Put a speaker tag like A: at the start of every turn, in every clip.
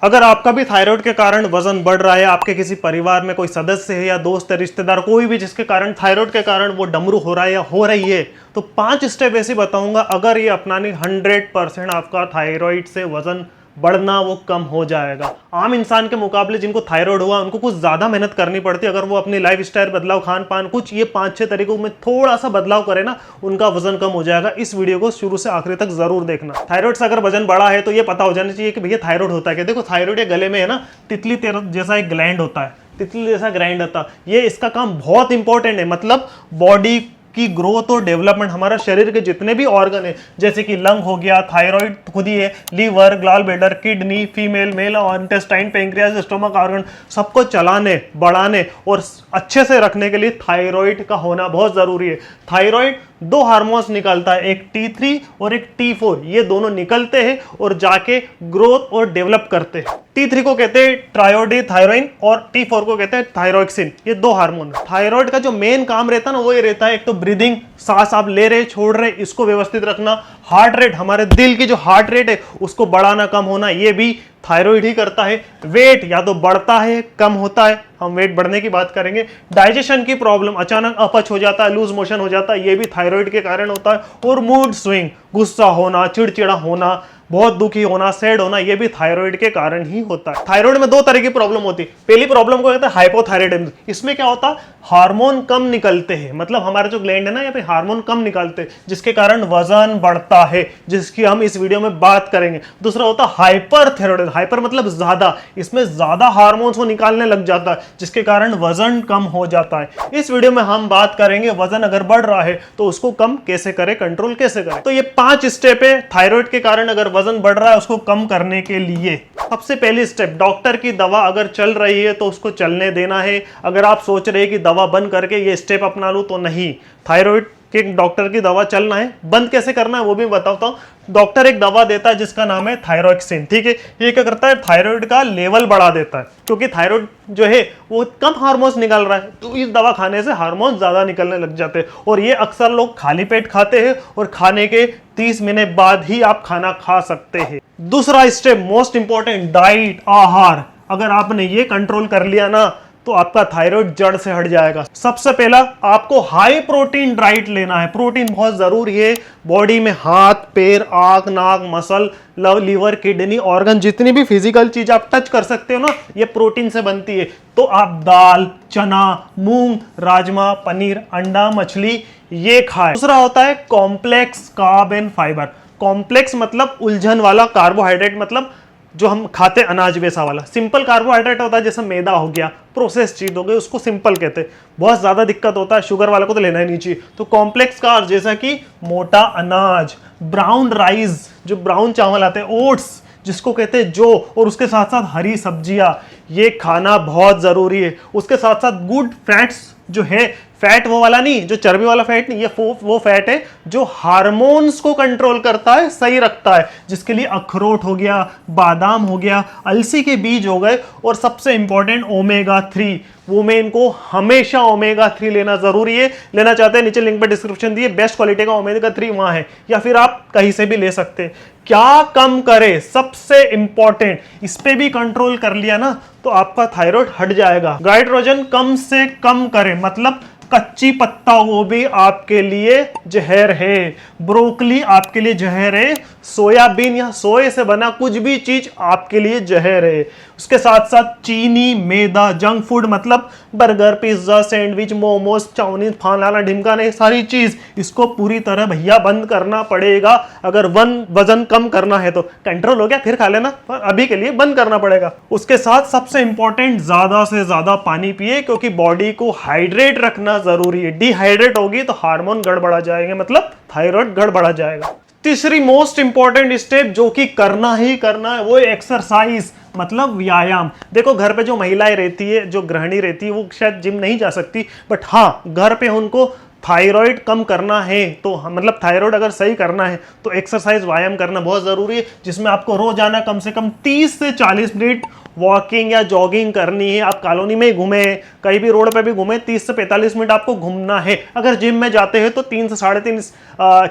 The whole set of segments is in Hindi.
A: अगर आपका भी थायराइड के कारण वजन बढ़ रहा है, आपके किसी परिवार में कोई सदस्य है या दोस्त है, रिश्तेदार, कोई भी जिसके कारण थायराइड के कारण वो डमरू हो रहा है या हो रही है, तो 5 स्टेप ऐसे बताऊंगा, अगर ये अपनाने 100% आपका थायराइड से वजन बढ़ना वो कम हो जाएगा। आम इंसान के मुकाबले जिनको थायराइड हुआ उनको कुछ ज्यादा मेहनत करनी पड़ती है। अगर वो अपनी लाइफ स्टाइल बदलाव, खान पान, कुछ ये 5-6 तरीकों में थोड़ा सा बदलाव करे ना, उनका वजन कम हो जाएगा। इस वीडियो को शुरू से आखिरी तक जरूर देखना। थायराइड से अगर वजन बढ़ा है तो ये पता हो जाना चाहिए कि भैया थायराइड होता है क्या। देखो, थायराइड ये गले में है ना, तितली जैसा एक ग्लैंड होता है, तितली जैसा ग्लैंड होता है। ये इसका काम बहुत इंपॉर्टेंट है, मतलब बॉडी की ग्रोथ और डेवलपमेंट, हमारा शरीर के जितने भी ऑर्गन है, जैसे कि लंग हो गया, थायराइड खुद ही है, liver, gall bladder, kidney, female, male और इंटेस्टाइन, पेंक्रियाज, स्टोमक ऑर्गन, सबको चलाने, बढ़ाने और अच्छे से रखने के लिए थायराइड का होना बहुत जरूरी है। थायराइड 2 हार्मोन्स निकलता है, एक T3 और एक T4। ये दोनों निकलते हैं और जाके ग्रोथ और डेवलप करते हैं। T3 को कहते हैं ट्रायोडीथायरोइन और T4 को कहते हैं थायरोक्सिन। ये 2 हार्मोन है। थायराइड का जो मेन काम रहता है ना, वो ये रहता है, एक तो ब्रीदिंग, सांस आप ले रहे छोड़ रहे, इसको व्यवस्थित रखना। हार्ट रेट, हमारे दिल की जो हार्ट रेट है उसको बढ़ाना, कम होना, ये भी थायराइड ही करता है। वेट या तो बढ़ता है, कम होता है, हम वेट बढ़ने की बात करेंगे। डाइजेशन की प्रॉब्लम, अचानक अपच हो जाता है, लूज मोशन हो जाता है, ये भी थायराइड के कारण होता है। और मूड स्विंग, गुस्सा होना, चिड़चिड़ा होना, बहुत दुखी होना, सैड होना, ये भी थायराइड के कारण ही होता है। थायराइड में 2 तरह की प्रॉब्लम होती है। पहली प्रॉब्लम को कहते हैं हाइपोथायराइडिज्म। इसमें क्या होता है, हार्मोन कम निकलते हैं, मतलब हमारे जो ग्लैंड है ना, यहाँ पे हार्मोन कम निकलते हैं, जिसके कारण वजन बढ़ता है, जिसकी हम इस वीडियो में बात करेंगे। दूसरा होता है हाइपरथायराइडिज्म। हाइपर मतलब ज्यादा, इसमें ज्यादा हार्मोन्स वो निकालने लग जाता है, जिसके कारण वजन कम हो जाता है। इस वीडियो में हम बात करेंगे वजन अगर बढ़ रहा है तो उसको कम कैसे करें, कंट्रोल कैसे करें। तो ये 5 स्टेप है थायराइड के कारण अगर वजन बढ़ रहा है उसको कम करने के लिए। सबसे पहली स्टेप, डॉक्टर की दवा अगर चल रही है तो उसको चलने देना है। अगर आप सोच रहे हैं कि दवा बंद करके ये स्टेप अपना लूं, तो नहीं। थायराइड के डॉक्टर की दवा चलना है, बंद कैसे करना है वो भी बताता हूं। डॉक्टर एक दवा देता है जिसका नाम है थायरोक्सिन, ठीक है। ये क्या करता है, थायराइड का लेवल बढ़ा देता है, क्योंकि थायराइड जो है वो कम हार्मोन्स निकल रहा है, तो इस दवा खाने से हार्मोन ज्यादा निकलने लग जाते हैं। और ये अक्सर लोग खाली पेट खाते हैं और खाने के 30 मिनट बाद ही आप खाना खा सकते हैं। दूसरा स्टेप मोस्ट इंपॉर्टेंट, डाइट, आहार। अगर आपने ये कंट्रोल कर लिया ना तो आपका थायराइड जड़ से हट जाएगा। सबसे पहला आपको हाई प्रोटीन डाइट लेना है। प्रोटीन बहुत जरूरी है बॉडी में। हाथ, पैर, आंख, नाक, मसल, लीवर, किडनी, ऑर्गन, जितनी भी फिजिकल चीज आप टच कर सकते हो ना, ये प्रोटीन से बनती है। तो आप दाल, चना, मूंग, राजमा, पनीर, अंडा, मछली ये खाएं। दूसरा होता है complex carb and fibre. Complex मतलब उलझन वाला, कार्बोहाइड्रेट मतलब जो हम खाते अनाज वैसा वाला। सिंपल कार्बोहाइड्रेट होता है जैसे मैदा हो गया, प्रोसेस चीज हो गई, उसको सिंपल कहते हैं। बहुत ज्यादा दिक्कत होता है, शुगर वाले को तो लेना ही नहीं चाहिए। तो कॉम्प्लेक्स कार्ब जैसा कि मोटा अनाज, ब्राउन राइस, जो ब्राउन चावल आते हैं, ओट्स जिसको कहते हैं जौ, और उसके साथ साथ हरी सब्जियां, ये खाना बहुत जरूरी है। उसके साथ साथ गुड फैट्स जो है, फैट वो वाला नहीं, जो चर्बी वाला फैट नहीं, ये वो फैट है जो हार्मोन्स को कंट्रोल करता है, सही रखता है, जिसके लिए अखरोट हो गया, बादाम हो गया, अलसी के बीज हो गए, और सबसे इंपॉर्टेंट ओमेगा 3। वुमेन को हमेशा ओमेगा 3 लेना जरूरी है। लेना चाहते हैं, नीचे लिंक पे डिस्क्रिप्शन दिए, बेस्ट क्वालिटी का ओमेगा 3 वहां है, या फिर आप कहीं से भी ले सकते हैं। क्या कम करे, सबसे इंपॉर्टेंट, इस पे भी कंट्रोल कर लिया ना तो आपका थायराइड हट जाएगा। नाइट्रोजन कम से कम करें, मतलब कच्ची पत्ता गोभी आपके लिए जहर है, ब्रोकली आपके लिए जहर है, सोयाबीन या सोए से बना कुछ भी चीज आपके लिए जहर है। उसके साथ साथ चीनी, मैदा, जंक फूड मतलब burger, pizza, sandwich, momos, chowmein, फलाना ढिमकाना, ये सारी चीज, इसको पूरी तरह भैया बंद करना पड़ेगा। अगर वजन कम करना है तो कंट्रोल हो गया फिर खा लेना, पर अभी के लिए बंद करना पड़ेगा। उसके साथ सबसे इंपॉर्टेंट, ज्यादा से ज्यादा पानी पिए, क्योंकि बॉडी को हाइड्रेट रखना जरूरी है। डिहाइड्रेट होगी तो हार्मोन गड़बड़ा जाएंगे, मतलब थायराइड गड़बड़ा जाएगा। तीसरी मोस्ट इंपॉर्टेंट स्टेप जो कि करना ही करना है, वो एक्सरसाइज, मतलब व्यायाम। देखो, घर पे जो महिलाएं रहती है, जो गृहिणी रहती है, वो शायद जिम नहीं जा सकती, बट हाँ, घर पे उनको थायराइड कम करना है तो, मतलब थायराइड अगर सही करना है तो एक्सरसाइज, व्यायाम करना बहुत जरूरी है, जिसमें आपको रोजाना कम से कम 30 से 40 मिनट वॉकिंग या जॉगिंग करनी है। आप कॉलोनी में घूमे, कहीं भी रोड पे भी घूमे, 30 से 45 मिनट आपको घूमना है। अगर जिम में जाते हैं तो 3 से 3.5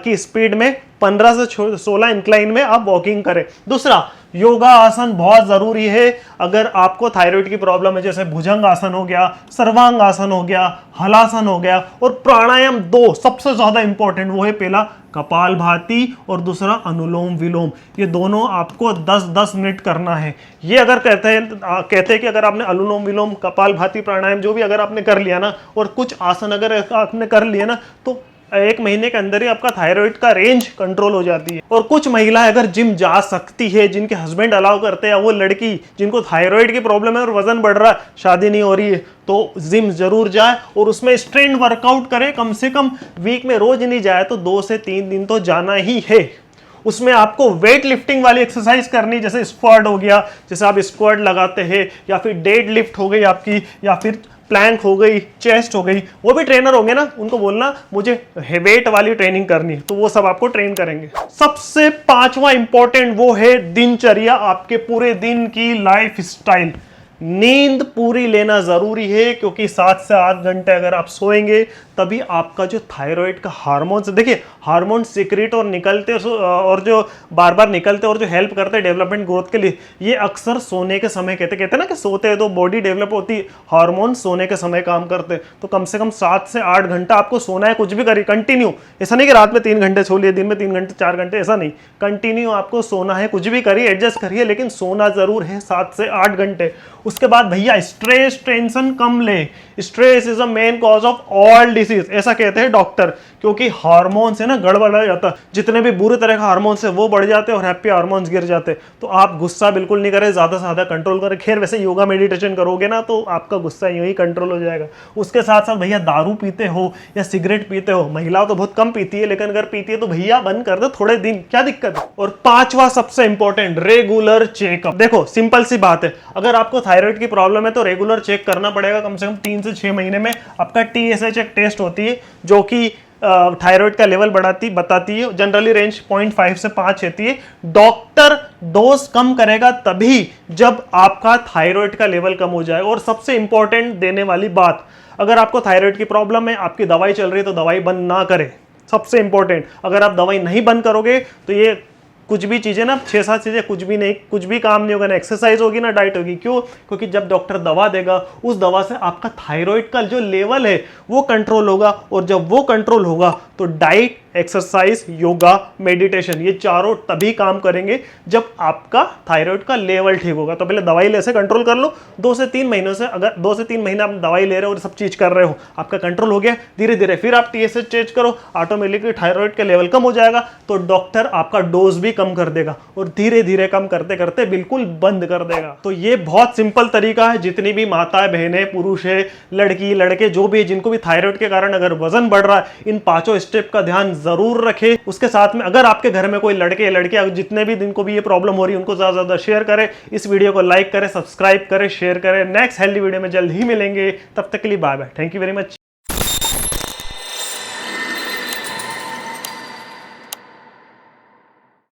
A: की स्पीड में 15 से 16 इंक्लाइन में आप वॉकिंग करें। दूसरा, योगा आसन बहुत जरूरी है। अगर आपको थायराइड की प्रॉब्लम है, जैसे भुजंग आसन हो गया, सर्वांग आसन हो गया, हलासन हो गया, और प्राणायाम दो सबसे ज्यादा इंपॉर्टेंट, वो है पहला कपालभाति और दूसरा अनुलोम विलोम। ये दोनों आपको 10-10 मिनट करना है। ये अगर कहते हैं कि अगर आपने अनुलोम विलोम, कपालभाति, प्राणायाम जो भी अगर आपने कर लिया ना, और कुछ आसन अगर आपने कर लिया ना, तो 1 महीने के अंदर ही आपका थायराइड का रेंज कंट्रोल हो जाती है। और कुछ महिलाएं अगर जिम जा सकती है, जिनके हस्बैंड अलाउ करते हैं, वो लड़की जिनको थायराइड की प्रॉब्लम है और वजन बढ़ रहा है, शादी नहीं हो रही है, तो जिम जरूर जाए और उसमें स्ट्रेंथ वर्कआउट करे। कम से कम वीक में रोज नहीं जाए तो 2 से 3 दिन तो जाना ही है। उसमें आपको वेट लिफ्टिंग वाली एक्सरसाइज करनी, जैसे स्क्वाट हो गया, जैसे आप स्क्वाट लगाते हैं, या फिर डेड लिफ्ट हो गई आपकी, या फिर प्लैंक हो गई, चेस्ट हो गई। वो भी ट्रेनर होंगे ना, उनको बोलना मुझे वेट वाली ट्रेनिंग करनी है, तो वो सब आपको ट्रेन करेंगे। सबसे 5वां इंपॉर्टेंट वो है दिनचर्या, आपके पूरे दिन की लाइफ स्टाइल। नींद पूरी लेना जरूरी है, क्योंकि 7 से 8 घंटे अगर आप सोएंगे तभी आपका जो थायराइड का हार्मोन्स, देखिए हार्मोन सीक्रेट और निकलते और जो बार बार निकलते और जो हेल्प करते हैं डेवलपमेंट ग्रोथ के लिए, ये अक्सर सोने के समय कहते हैं ना कि सोते हैं तो बॉडी डेवलप होती है, हार्मोन सोने के समय काम करते हैं। तो कम से कम 7 से 8 घंटा आपको सोना है, कुछ भी करिए कंटिन्यू। ऐसा नहीं कि रात में 3 घंटे सो लिए, दिन में 3 घंटे 4 घंटे, ऐसा नहीं, कंटिन्यू आपको सोना है, कुछ भी करिए, एडजस्ट करिए, लेकिन सोना जरूर है 7 से 8 घंटे। उसके बाद भैया स्ट्रेस टेंशन कम ले। Stress is a main cause of all disease, ऐसा कहते हैं डॉक्टर, क्योंकि हार्मोन से ना गड़बड़ा जाता है। जितने भी बुरे तरह का हार्मोन्स है वो बढ़ जाते हैं और हैप्पी हार्मोन्स गिर जाते हैं। तो आप गुस्सा बिल्कुल नहीं करें, ज्यादा से ज्यादा कंट्रोल करें। खैर वैसे योगा मेडिटेशन करोगे ना तो आपका गुस्सा यूं ही कंट्रोल हो जाएगा। उसके साथ साथ भैया दारू पीते हो या सिगरेट पीते हो, महिलाओं तो बहुत कम पीती है, लेकिन अगर पीती है तो भैया बंद कर दो थोड़े दिन, क्या दिक्कत है। और 5वां सबसे इंपॉर्टेंट, रेगुलर चेकअप। देखो सिंपल सी बात है, अगर आपको थायराइड की प्रॉब्लम है तो रेगुलर चेक करना पड़ेगा। कम से कम 3 से 6 महीने में आपका TSH एक टेस्ट होती है जो कि थायराइड का लेवल बताती है। जनरली रेंज 0.5 से 5 रहती है। डॉक्टर डोज कम करेगा तभी जब आपका थायराइड का लेवल कम हो जाए। और सबसे इंपॉर्टेंट देने वाली बात, अगर आपको थायराइड की प्रॉब्लम है, आपकी दवाई चल रही है, तो दवाई बंद ना करें। सबसे इंपॉर्टेंट, अगर आप दवाई नहीं बंद करोगे तो ये कुछ भी चीजें ना, 6-7 चीजें, कुछ भी काम नहीं होगा। ना एक्सरसाइज होगी ना डाइट होगी। क्यों? क्योंकि जब डॉक्टर दवा देगा, उस दवा से आपका थायराइड का जो लेवल है वो कंट्रोल होगा, और जब वो कंट्रोल होगा तो डाइट, एक्सरसाइज, योगा, मेडिटेशन, ये चारों तभी काम करेंगे जब आपका थायराइड का लेवल ठीक होगा। तो पहले दवाई ले से कंट्रोल कर लो। 2 से 3 महीनों से, अगर 2 से 3 महीने आप दवाई ले रहे हो और सब चीज कर रहे हो, आपका कंट्रोल हो गया, धीरे धीरे फिर आप TSH चेंज करो, ऑटोमेटिकली थायराइड का लेवल कम हो जाएगा। तो डॉक्टर आपका डोज भी कम कर देगा और धीरे धीरे कम करते करते बिल्कुल बंद कर देगा। तो ये बहुत सिंपल तरीका है। जितनी भी माताएं, बहनें, पुरुष है, लड़की, लड़के, जो भी, जिनको भी थायराइड के कारण अगर वजन बढ़ रहा है, इन 5 स्टेप का ध्यान जरूर रखें। उसके साथ में अगर आपके घर में कोई लड़के, लड़कियां, जितने भी जिनको भी ये प्रॉब्लम हो रही है, उनको ज्यादा ज्यादा शेयर करें। इस वीडियो को लाइक करें, सब्सक्राइब करें, शेयर करें। नेक्स्ट हेल्दी वीडियो में जल्द ही मिलेंगे। तब तक के लिए bye bye. Thank you very much.